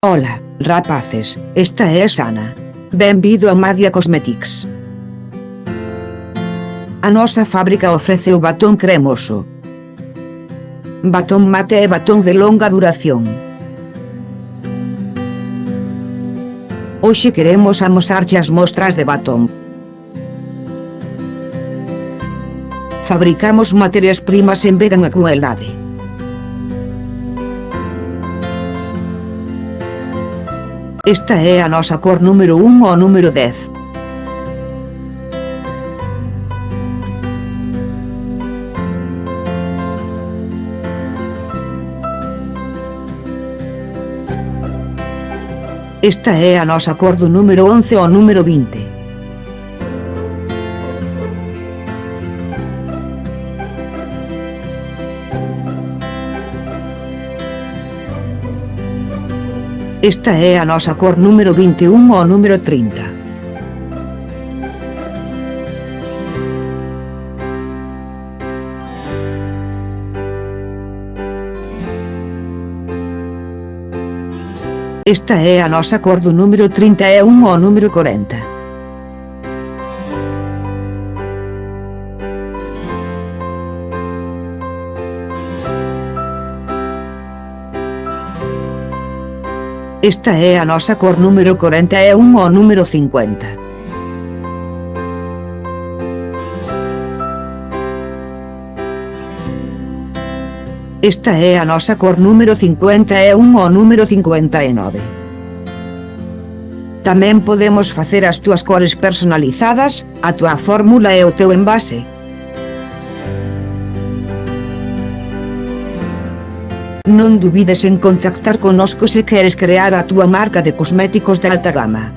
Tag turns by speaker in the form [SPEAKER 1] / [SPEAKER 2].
[SPEAKER 1] Ola, rapaces, esta é Sana. Benvido a Madia Cosmetics. A nosa fábrica ofrece o batón cremoso, batón mate e batón de longa duración. Hoxe queremos amosarche as mostras de batón. Fabricamos materias primas en vez da crueldade. Esta é a nosa cor número 1 ou número 10. Esta é a nosa cor do número 11 ou número 20. Esta é a nosa cor número 21 ou número 30. Esta é a nosa cor do número 31 ou número 40. Esta é a nosa cor número 41 ou número 50. Esta é a nosa cor número 51 ou número 59. Tamén podemos facer as túas cores personalizadas, a túa fórmula e o teu envase. Non dubides en contactar connosco se queres crear a túa marca de cosméticos de alta gama.